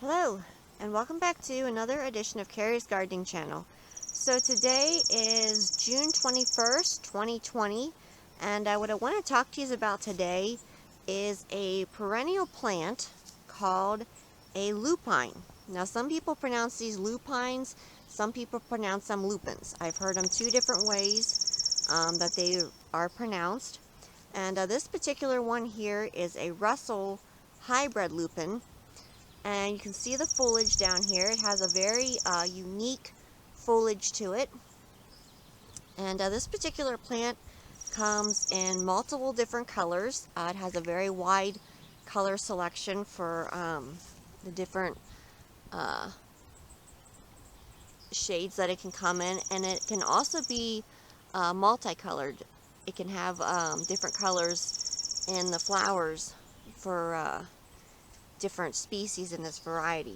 Hello, and welcome back to another edition of Carrie's Gardening Channel. So today is June 21st, 2020, and what I want to talk to you about today is a perennial plant called a lupine. Now some people pronounce these lupines, some people pronounce them lupins. I've heard them two different ways that they are pronounced. And this particular one here is a Russell hybrid lupin. And you can see the foliage down here. It has a very unique foliage to it. And this particular plant comes in multiple different colors. It has a very wide color selection for the different uh, shades that it can come in. And it can also be multicolored. It can have different colors in the flowers for different species in this variety.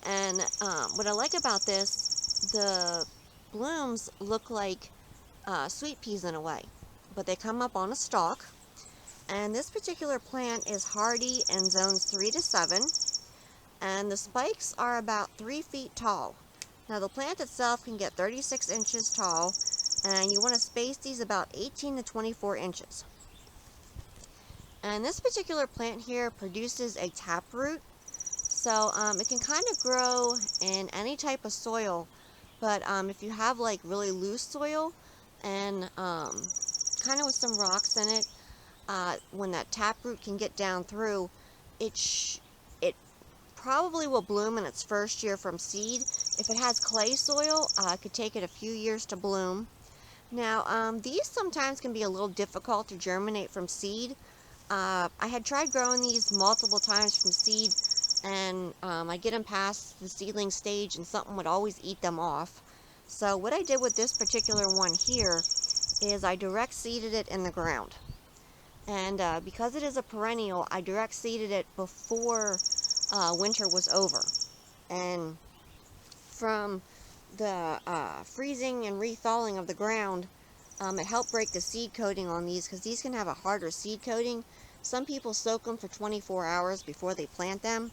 And what I like about this, the blooms look like sweet peas in a way, but they come up on a stalk. And this particular plant is hardy in zones 3 to 7, and the spikes are about 3 feet tall. Now the plant itself can get 36 inches tall, and you want to space these about 18 to 24 inches. And this particular plant here produces a taproot. So it can kind of grow in any type of soil, but if you have like really loose soil and kind of with some rocks in it, when that taproot can get down through, it probably will bloom in its first year from seed. If it has clay soil, it could take it a few years to bloom. Now these sometimes can be a little difficult to germinate from seed. I had tried growing these multiple times from seed, and I get them past the seedling stage and something would always eat them off. So what I did with this particular one here is I direct seeded it in the ground. And because it is a perennial, I direct seeded it before winter was over. And from the freezing and re-thawing of the ground, it helped break the seed coating on these, because these can have a harder seed coating. Some people soak them for 24 hours before they plant them,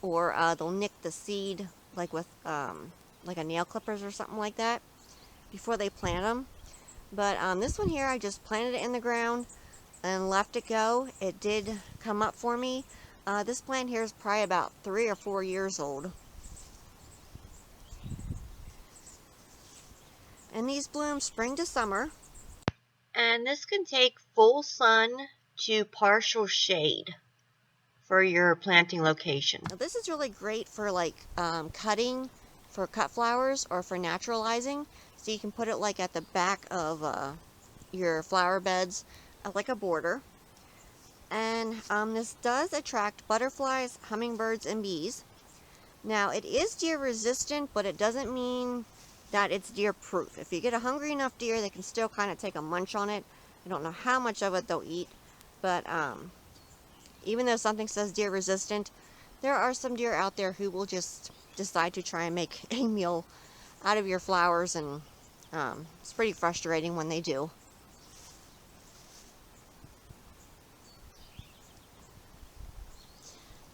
or they'll nick the seed like with like a nail clippers or something like that before they plant them. But this one here, I just planted it in the ground and left it go. It did come up for me. This plant here is probably about 3 or 4 years old. And these bloom spring to summer. And this can take full sun to partial shade for your planting location. Now this is really great for like cutting, for cut flowers, or for naturalizing. So you can put it like at the back of your flower beds, like a border. And this does attract butterflies, hummingbirds, and bees. Now it is deer resistant, but it doesn't mean that it's deer proof. If you get a hungry enough deer, they can still kind of take a munch on it. I don't know how much of it they'll eat, but even though something says deer resistant, there are some deer out there who will just decide to try and make a meal out of your flowers, and it's pretty frustrating when they do.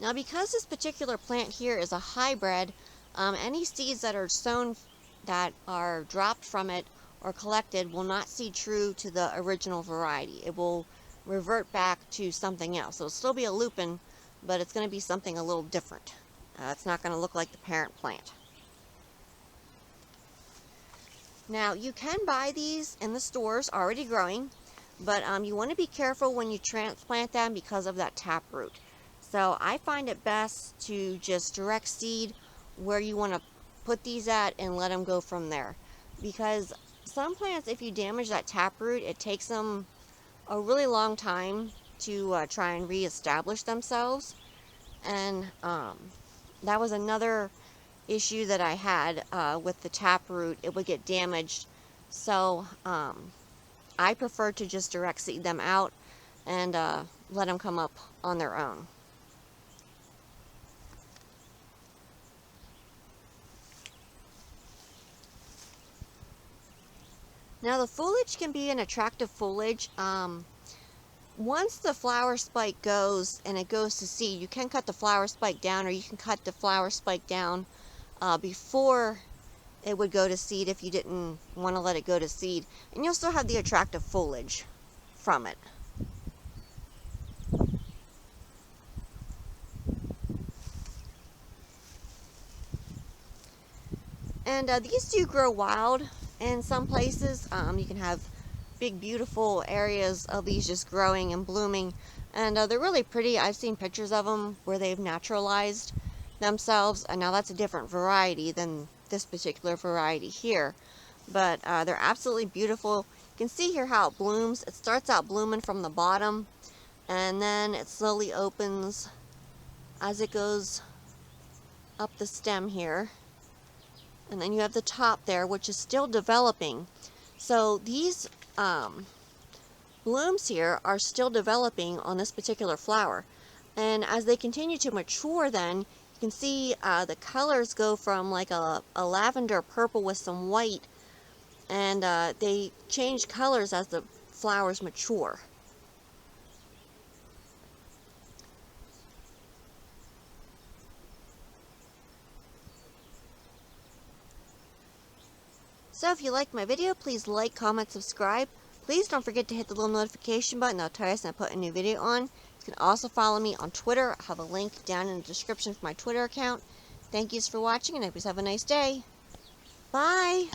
Now because this particular plant here is a hybrid, any seeds that are sown, that are dropped from it or collected, will not seed true to the original variety. It will revert back to something else. So it'll still be a lupin, but it's going to be something a little different. It's not going to look like the parent plant. Now you can buy these in the stores already growing, but you want to be careful when you transplant them because of that taproot. So I find it best to just direct seed where you want to put these at and let them go from there. Because some plants, if you damage that taproot, it takes them a really long time to try and re-establish themselves. And that was another issue that I had with the taproot. It would get damaged. So I prefer to just direct seed them out and let them come up on their own. Now the foliage can be an attractive foliage. once the flower spike goes and it goes to seed, you can cut the flower spike down, or you can cut the flower spike down before it would go to seed if you didn't want to let it go to seed. And you'll still have the attractive foliage from it. And these do grow wild in some places. You can have big, beautiful areas of these just growing and blooming. And they're really pretty. I've seen pictures of them where they've naturalized themselves. And now that's a different variety than this particular variety here. But they're absolutely beautiful. You can see here how it blooms. It starts out blooming from the bottom, and then it slowly opens as it goes up the stem here. And then you have the top there, which is still developing. So these blooms here are still developing on this particular flower. And as they continue to mature, then you can see the colors go from like a lavender purple with some white, and they change colors as the flowers mature. So if you liked my video, please like, comment, subscribe. Please don't forget to hit the little notification button. That'll tell us when I put a new video on. You can also follow me on Twitter. I have a link down in the description for my Twitter account. Thank you for watching, and I hope you have a nice day. Bye!